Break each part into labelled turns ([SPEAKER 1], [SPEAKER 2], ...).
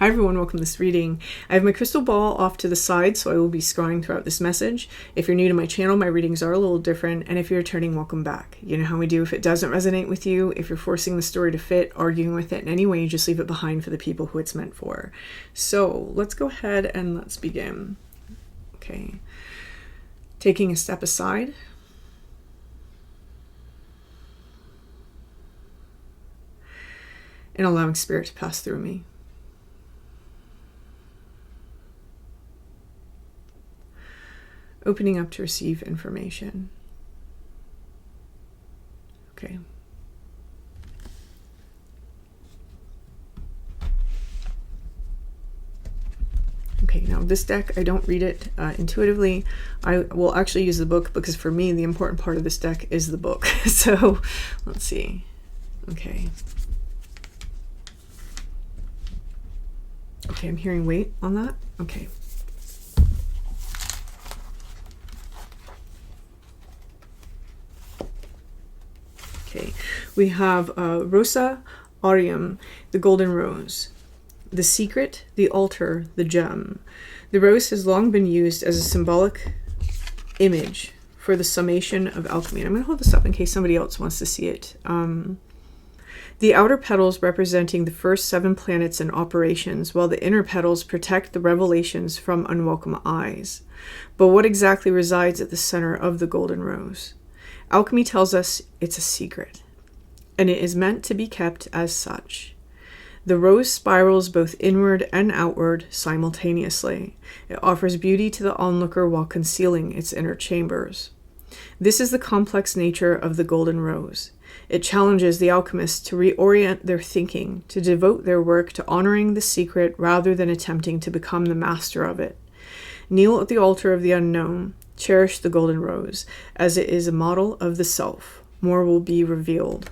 [SPEAKER 1] Hi everyone, welcome to this reading. I have my crystal ball off to the side, so I will be scrying throughout this message. If you're new to my channel, my readings are a little different, and if you're returning, welcome back. You know how we do. If it doesn't resonate with you, if you're forcing the story to fit, arguing with it in any way, just leave it behind for the people who it's meant for. So let's go ahead and let's begin. Okay. Taking a step aside. And allowing spirit to pass through me. Opening up to receive information. Okay. Okay, now this deck, I don't read it intuitively. I will actually use the book because for me, the important part of this deck is the book. So let's see. Okay. Okay, I'm hearing weight on that. Okay. Okay, we have Rosa Aureum, the golden rose. The secret, the altar, the gem. The rose has long been used as a symbolic image for the summation of alchemy. And I'm going to hold this up in case somebody else wants to see it. The outer petals representing the first 7 planets in operations, while the inner petals protect the revelations from unwelcome eyes. But what exactly resides at the center of the golden rose? Alchemy tells us it's a secret, and it is meant to be kept as such. The rose spirals both inward and outward simultaneously. It offers beauty to the onlooker while concealing its inner chambers. This is the complex nature of the golden rose. It challenges the alchemists to reorient their thinking, to devote their work to honoring the secret rather than attempting to become the master of it. Kneel at the altar of the unknown. Cherish the golden rose, as it is a model of the self. More will be revealed.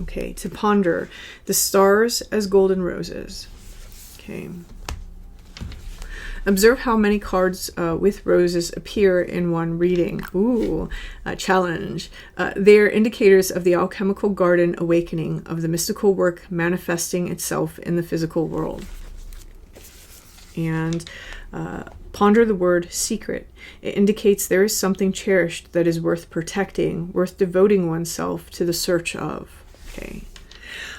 [SPEAKER 1] Okay, to ponder the stars as golden roses. Okay. Observe how many cards with roses appear in one reading. Ooh, a challenge. They are indicators of the alchemical garden awakening, of the mystical work manifesting itself in the physical world. And ponder the word secret. It indicates there is something cherished that is worth protecting, worth devoting oneself to the search of. Okay.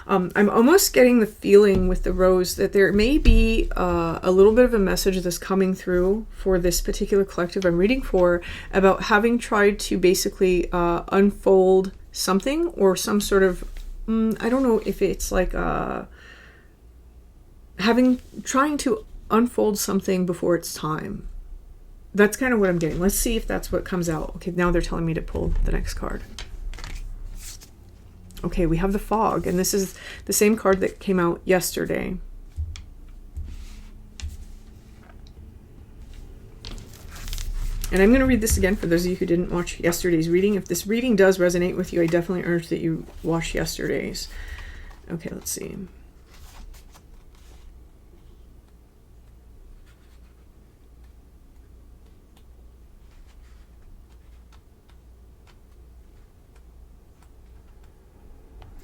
[SPEAKER 1] I'm almost getting the feeling with the rose that there may be a little bit of a message that's coming through for this particular collective I'm reading for about having tried to basically unfold something or some sort of, I don't know if it's like trying to unfold something before it's time. That's kind of what I'm getting. Let's see if that's what comes out. Okay, now they're telling me to pull the next card. Okay, we have the fog, and this is the same card that came out yesterday. And I'm going to read this again for those of you who didn't watch yesterday's reading. If this reading does resonate with you, I definitely urge that you watch yesterday's. Okay, let's see.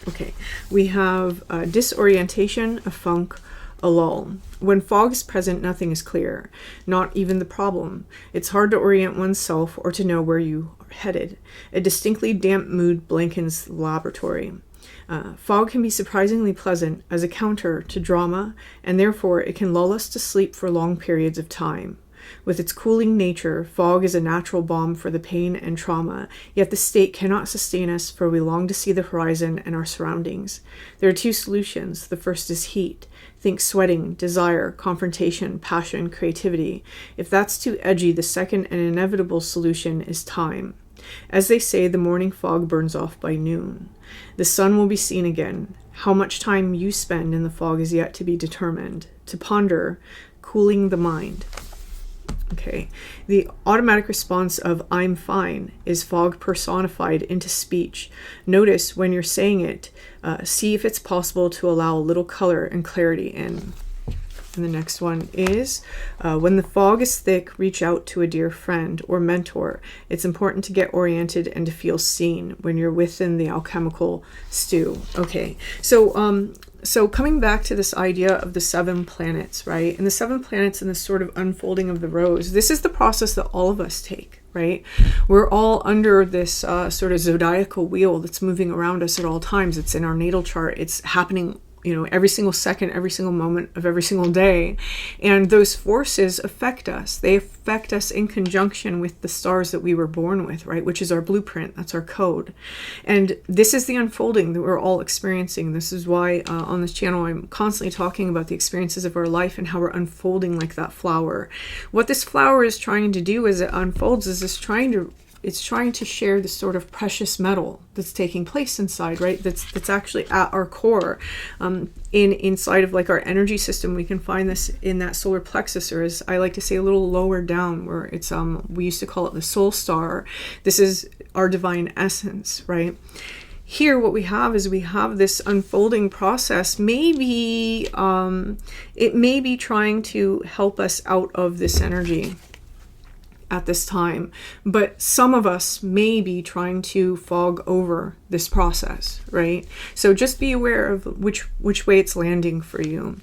[SPEAKER 1] Okay, we have disorientation, a funk, a lull. When fog is present, nothing is clear, not even the problem. It's hard to orient oneself or to know where you are headed. A distinctly damp mood blankens the laboratory. Fog can be surprisingly pleasant as a counter to drama, and therefore it can lull us to sleep for long periods of time. With its cooling nature, fog is a natural balm for the pain and trauma, yet the state cannot sustain us, for we long to see the horizon and our surroundings. There are 2 solutions. The first is heat. Think sweating, desire, confrontation, passion, creativity. If that's too edgy, the second and inevitable solution is time. As they say, the morning fog burns off by noon. The sun will be seen again. How much time you spend in the fog is yet to be determined. To ponder, cooling the mind. Okay, the automatic response of "I'm fine" is fog personified into speech. Notice when you're saying it, see if it's possible to allow a little color and clarity in. And the next one is, when the fog is thick, reach out to a dear friend or mentor. It's important to get oriented and to feel seen when you're within the alchemical stew. Okay, so So coming back to this idea of the 7 planets, right? And the 7 planets and this sort of unfolding of the rose, this is the process that all of us take, right? We're all under this sort of zodiacal wheel that's moving around us at all times. It's in our natal chart. It's happening, you know, every single second, every single moment of every single day. And those forces affect us. They affect us in conjunction with the stars that we were born with, right? Which is our blueprint. That's our code. And this is the unfolding that we're all experiencing. This is why on this channel, I'm constantly talking about the experiences of our life and how we're unfolding like that flower. What this flower is trying to do as it unfolds is it's trying to share this sort of precious metal that's taking place inside, right? That's actually at our core. Inside of like our energy system, we can find this in that solar plexus, or as I like to say, a little lower down, where it's we used to call it the soul star. This is our divine essence, right? Here, what we have is we have this unfolding process. Maybe it may be trying to help us out of this energy at this time, but some of us may be trying to fog over this process, right? So just be aware of which way it's landing for you.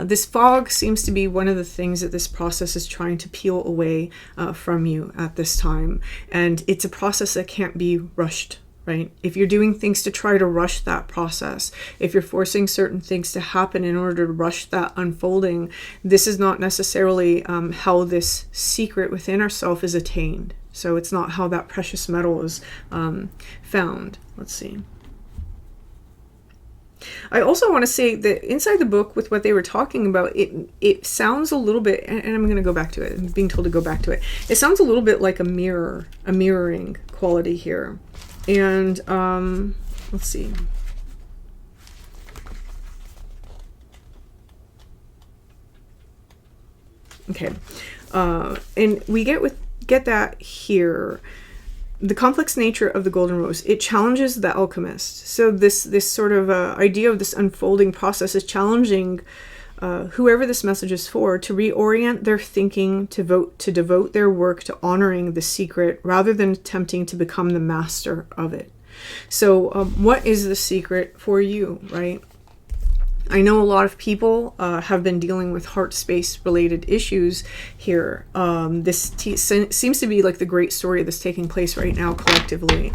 [SPEAKER 1] This fog seems to be one of the things that this process is trying to peel away from you at this time, and it's a process that can't be rushed. Right? If you're doing things to try to rush that process, if you're forcing certain things to happen in order to rush that unfolding, this is not necessarily how this secret within ourselves is attained. So it's not how that precious metal is found. Let's see. I also want to say that inside the book, with what they were talking about, it sounds a little bit, and I'm going to go back to it. I'm being told to go back to it. It sounds a little bit like a mirroring quality here. And let's see. Okay, and we get that here. The complex nature of the golden rose, it challenges the alchemist. So this sort of idea of this unfolding process is challenging whoever this message is for to reorient their thinking, to devote their work to honoring the secret rather than attempting to become the master of it. So what is the secret for you, right? I know a lot of people have been dealing with heart space related issues here. This seems to be like the great story that's taking place right now collectively.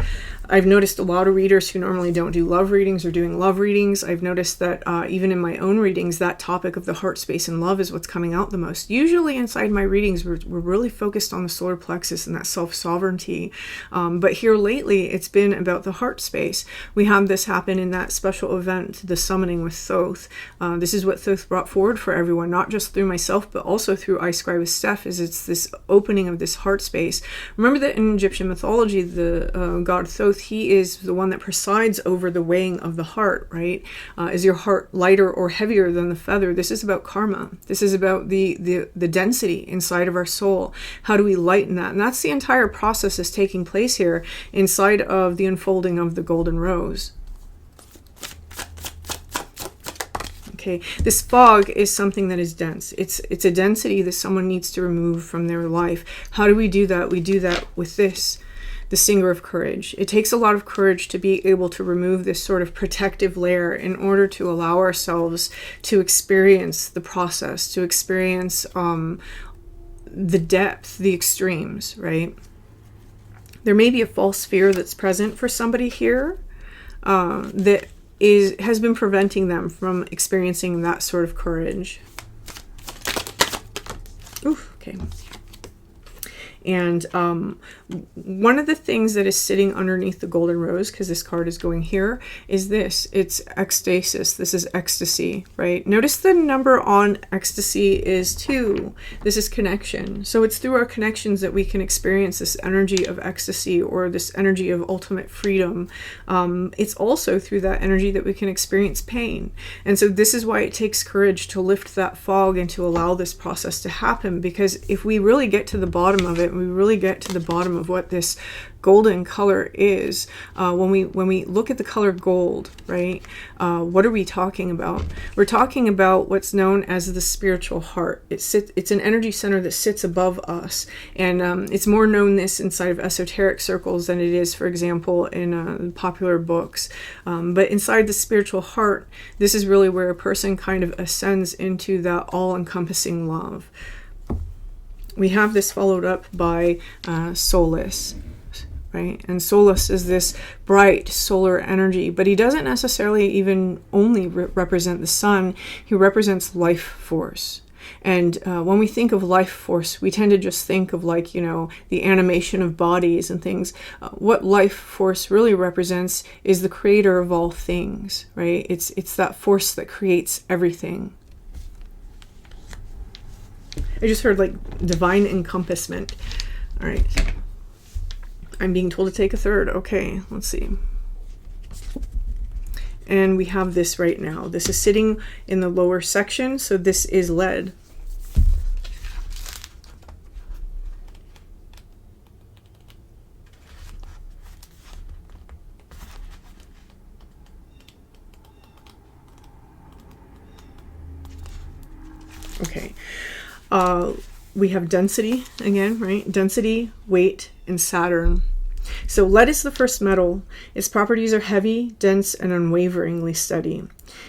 [SPEAKER 1] I've noticed a lot of readers who normally don't do love readings are doing love readings. I've noticed that even in my own readings, that topic of the heart space and love is what's coming out the most. Usually inside my readings, we're really focused on the solar plexus and that self-sovereignty. But here lately, it's been about the heart space. We had this happen in that special event, the summoning with Thoth. This is what Thoth brought forward for everyone, not just through myself, but also through I Scribe with Steph, is it's this opening of this heart space. Remember that in Egyptian mythology, the god Thoth, he is the one that presides over the weighing of the heart, right? Is your heart lighter or heavier than the feather? This is about karma. This is about the density inside of our soul. How do we lighten that? And that's the entire process that's taking place here inside of the unfolding of the golden rose. Okay, this fog is something that is dense. It's a density that someone needs to remove from their life. How do we do that? We do that with this. The Singer of Courage. It takes a lot of courage to be able to remove this sort of protective layer in order to allow ourselves to experience the process, to experience the depth, the extremes, right? There may be a false fear that's present for somebody here that has been preventing them from experiencing that sort of courage. Oof, okay. And one of the things that is sitting underneath the golden rose, because this card is going here, is this. It's ecstasis. This is ecstasy, right? Notice the number on ecstasy is 2. This is connection. So it's through our connections that we can experience this energy of ecstasy or this energy of ultimate freedom. It's also through that energy that we can experience pain. And so this is why it takes courage to lift that fog and to allow this process to happen, because if we really get to the bottom of it, and we really get to the bottom of what this golden color is. When we look at the color gold, right, what are we talking about? We're talking about what's known as the spiritual heart. It's an energy center that sits above us, and it's more known this inside of esoteric circles than it is, for example, in popular books. But inside the spiritual heart, this is really where a person kind of ascends into that all-encompassing love. We have this followed up by Solace. Right? And Solus is this bright solar energy, but he doesn't necessarily even only represent the sun. He represents life force. And when we think of life force, we tend to just think of, like, the animation of bodies and things. What life force really represents is the creator of all things, right? It's that force that creates everything. I just heard, like, divine encompassment. All right. I'm being told to take a third. Okay, let's see. And we have this right now. This is sitting in the lower section, so this is lead. Okay. We have density again, right? Density, weight, and Saturn. So lead is the first metal. Its properties are heavy, dense, and unwaveringly steady.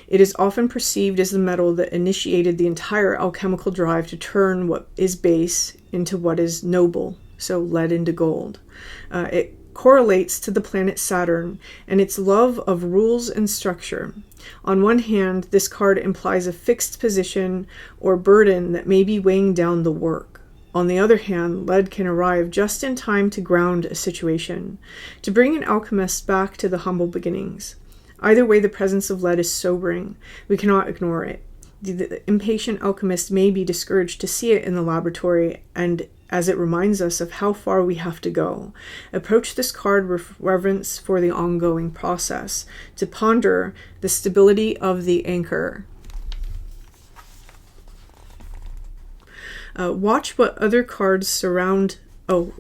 [SPEAKER 1] It is often perceived as the metal that initiated the entire alchemical drive to turn what is base into what is noble, so lead into gold. It correlates to the planet Saturn and its love of rules and structure. On one hand, this card implies a fixed position or burden that may be weighing down the work. On the other hand, lead can arrive just in time to ground a situation, to bring an alchemist back to the humble beginnings. Either way, the presence of lead is sobering. We cannot ignore it. The impatient alchemist may be discouraged to see it in the laboratory, and as it reminds us of how far we have to go. Approach this card with reverence for the ongoing process, to ponder the stability of the anchor. Watch what other cards surround... Oh,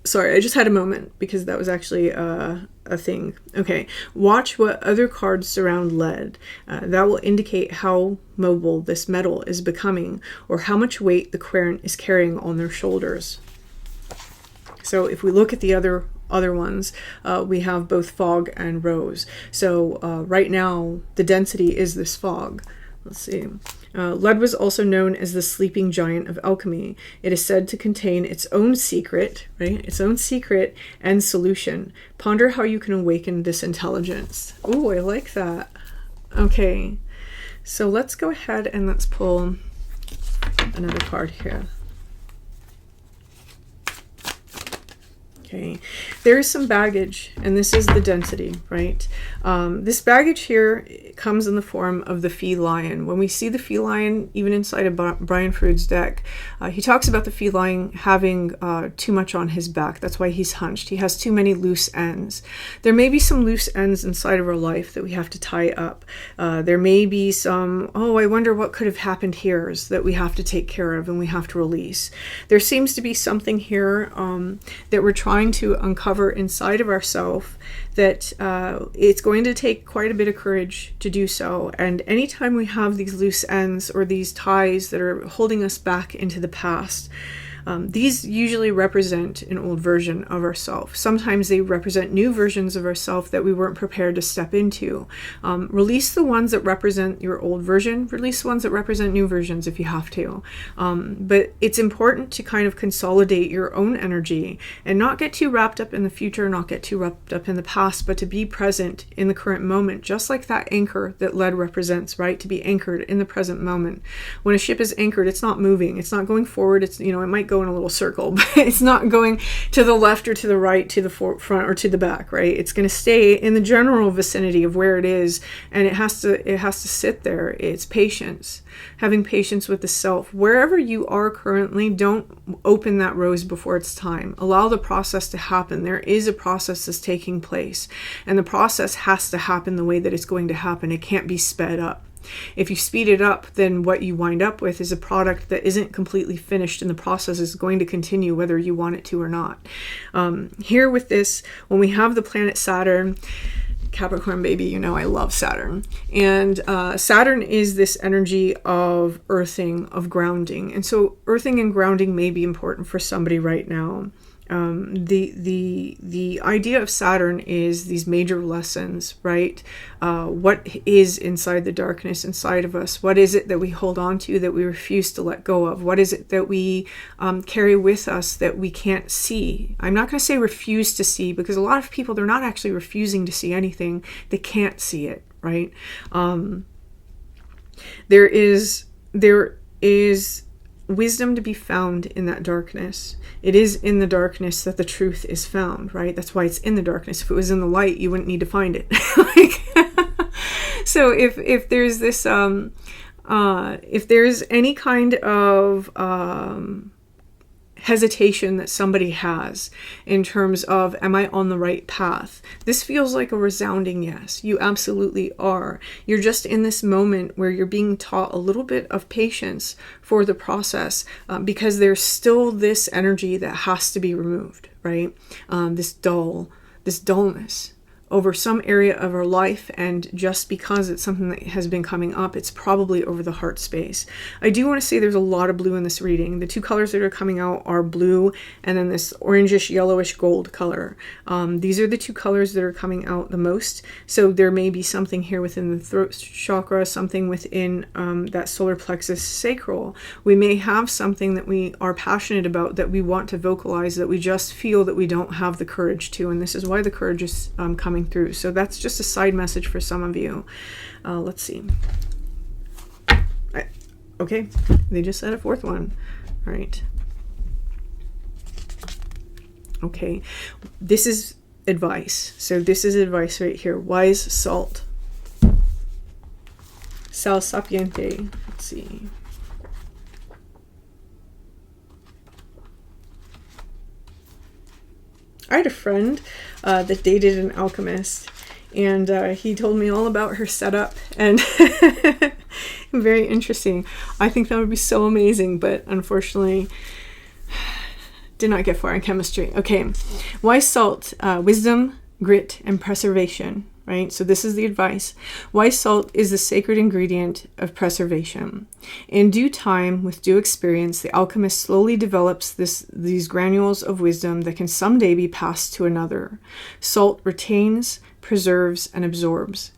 [SPEAKER 1] sorry, I just had a moment because that was actually a thing. Okay, watch what other cards surround lead. That will indicate how mobile this metal is becoming, or how much weight the querent is carrying on their shoulders. So if we look at the other ones, we have both fog and rose. So right now, the density is this fog. Let's see. Lead was also known as the sleeping giant of alchemy. It is said to contain its own secret, right? Its own secret and solution. Ponder how you can awaken this intelligence. Oh, I like that. Okay, so let's go ahead and let's pull another card here. Okay, there is some baggage, and this is the density, right? This baggage here comes in the form of the feline. When we see the feline, even inside of Brian Froud's deck, he talks about the feline having too much on his back. That's why he's hunched. He has too many loose ends. There may be some loose ends inside of our life that we have to tie up. There may be some, I wonder what could have happened here that we have to take care of and we have to release. There seems to be something here that we're trying to uncover inside of ourselves that it's going to take quite a bit of courage to do so. And anytime we have these loose ends or these ties that are holding us back into the past, these usually represent an old version of ourselves. Sometimes they represent new versions of ourselves that we weren't prepared to step into. Release the ones that represent your old version. Release the ones that represent new versions if you have to. But it's important to kind of consolidate your own energy and not get too wrapped up in the future, not get too wrapped up in the past, but to be present in the current moment, just like that anchor that lead represents, right? To be anchored in the present moment. When a ship is anchored, it's not moving. It's not going forward. It's, it might go in a little circle, but it's not going to the left or to the right, to the front or to the back, right? It's going to stay in the general vicinity of where it is, and it has to sit there. It's patience, having patience with the self. Wherever you are currently, don't open that rose before it's time. Allow the process to happen. There is a process that's taking place, and the process has to happen the way that it's going to happen. It can't be sped up. If you speed it up, then what you wind up with is a product that isn't completely finished, and the process is going to continue whether you want it to or not. Here with this, when we have the planet Saturn, Capricorn baby, you know I love Saturn. And Saturn is this energy of earthing, of grounding. And so earthing and grounding may be important for somebody right now. The idea of Saturn is these major lessons, right? What is inside the darkness inside of us? What is it that we hold on to that we refuse to let go of? What is it that we carry with us that we can't see? I'm not going to say refuse to see, because a lot of people, they're not actually refusing to see anything. They can't see it, right? There is wisdom to be found in that darkness. It is in the darkness that the truth is found, right? That's why it's in the darkness. If it was in the light, you wouldn't need to find it. So if there's this, if there's any kind of hesitation that somebody has in terms of, am I on the right path? This feels like a resounding yes. You absolutely are. You're just in this moment where you're being taught a little bit of patience for the process, because there's still this energy that has to be removed, right? This dullness over some area of our life, and just because it's something that has been coming up, it's probably over the heart space. I do want to say there's a lot of blue in this reading. The two colors that are coming out are blue and then this orangish yellowish gold color. These are the two colors that are coming out the most. So there may be something here within the throat chakra, something within that solar plexus sacral. We may have something that we are passionate about, that we want to vocalize, that we just feel that we don't have the courage to, and this is why the courage is coming through. So that's just a side message for some of you. Let's see. Okay, they just said a fourth one. All right. Okay, this is advice. So this is advice right here. Wise salt. Sal sapiente. Let's see. I had a friend that dated an alchemist, and he told me all about her setup, and very interesting. I think that would be so amazing, but unfortunately did not get far in chemistry. Okay, wise salt, wisdom, grit, and preservation. Right? So this is the advice. Wise salt is the sacred ingredient of preservation. In due time, with due experience, the alchemist slowly develops these granules of wisdom that can someday be passed to another. Salt retains, preserves, and absorbs.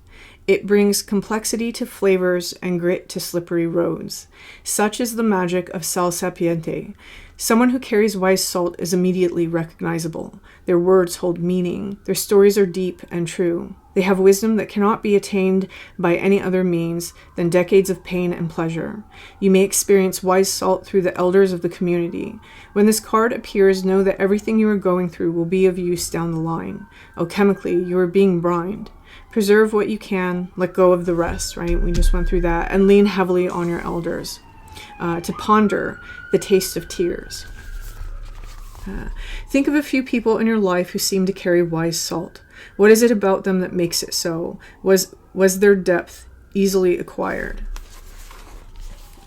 [SPEAKER 1] It brings complexity to flavors and grit to slippery roads. Such is the magic of sal sapiente. Someone who carries wise salt is immediately recognizable. Their words hold meaning. Their stories are deep and true. They have wisdom that cannot be attained by any other means than decades of pain and pleasure. You may experience wise salt through the elders of the community. When this card appears, know that everything you are going through will be of use down the line. Alchemically, you are being brined. Preserve what you can, let go of the rest, right? We just went through that. And lean heavily on your elders. To ponder the taste of tears. Think of a few people in your life who seem to carry wise salt. What is it about them that makes it so? Was their depth easily acquired?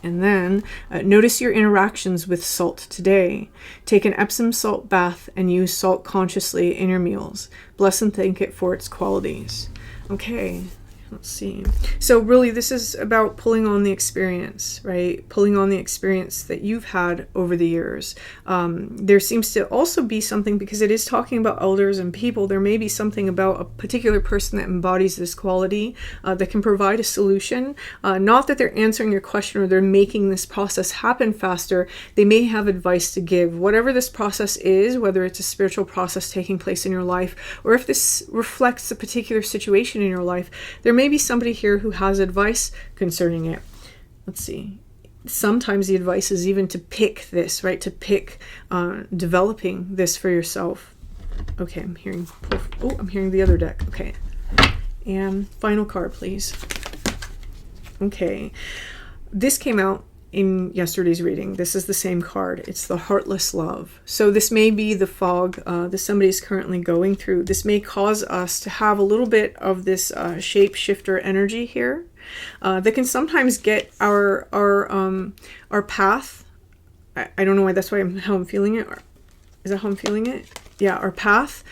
[SPEAKER 1] And then notice your interactions with salt today. Take an Epsom salt bath and use salt consciously in your meals. Bless and thank it for its qualities. Okay. Let's see. So really this is about pulling on the experience, right? Pulling on the experience that you've had over the years. There seems to also be something, because it is talking about elders and people, there may be something about a particular person that embodies this quality that can provide a solution. Not that they're answering your question or they're making this process happen faster. They may have advice to give. Whatever this process is, whether it's a spiritual process taking place in your life, or if this reflects a particular situation in your life, there may be somebody here who has advice concerning it. Let's see. Sometimes the advice is even to pick this, right? To pick developing this for yourself. Okay, I'm hearing the other deck. Okay. And final card, please. Okay. This came out in yesterday's reading. This is the same card. It's the heartless love. So this may be the fog that somebody is currently going through. This may cause us to have a little bit of this shapeshifter energy here. that can sometimes get our path. I don't know why that's how I'm feeling it. Is that how I'm feeling it? Yeah, our path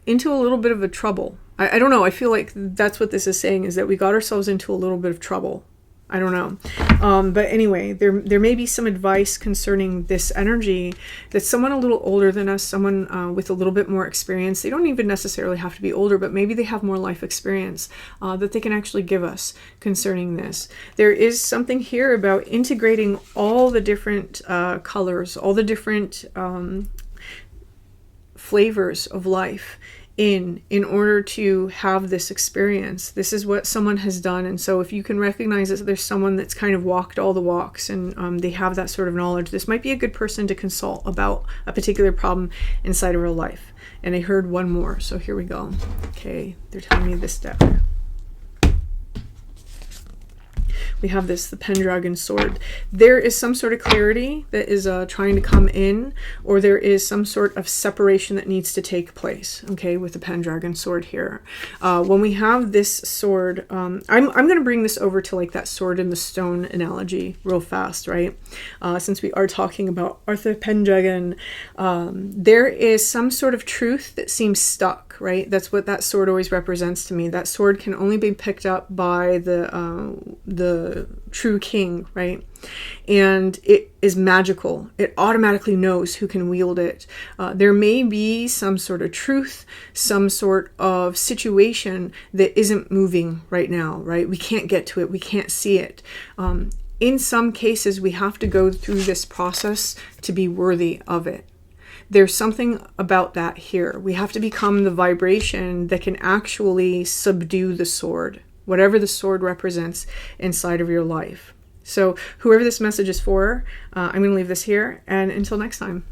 [SPEAKER 1] into a little bit of a trouble. I don't know. I feel like that's what this is saying, is that we got ourselves into a little bit of trouble. I don't know. But anyway, there may be some advice concerning this energy that someone a little older than us, someone with a little bit more experience, they don't even necessarily have to be older, but maybe they have more life experience that they can actually give us concerning this. There is something here about integrating all the different colors, all the different flavors of life in order to have this experience. This is what someone has done. And so if you can recognize that there's someone that's kind of walked all the walks and they have that sort of knowledge, this might be a good person to consult about a particular problem inside of real life. And I heard one more, so here we go. Okay, they're telling me this deck. We have the Pendragon sword. There is some sort of clarity that is trying to come in, or there is some sort of separation that needs to take place, okay, with the Pendragon sword here. When we have this sword, I'm going to bring this over to like that sword in the stone analogy real fast, right? Since we are talking about Arthur Pendragon, there is some sort of truth that seems stuck, right? That's what that sword always represents to me. That sword can only be picked up by the true king, right? And it is magical. It automatically knows who can wield it. There may be some sort of truth, some sort of situation that isn't moving right now, right? We can't get to it. We can't see it. In some cases, we have to go through this process to be worthy of it. There's something about that here. We have to become the vibration that can actually subdue the sword, whatever the sword represents inside of your life. So whoever this message is for, I'm going to leave this here. And until next time.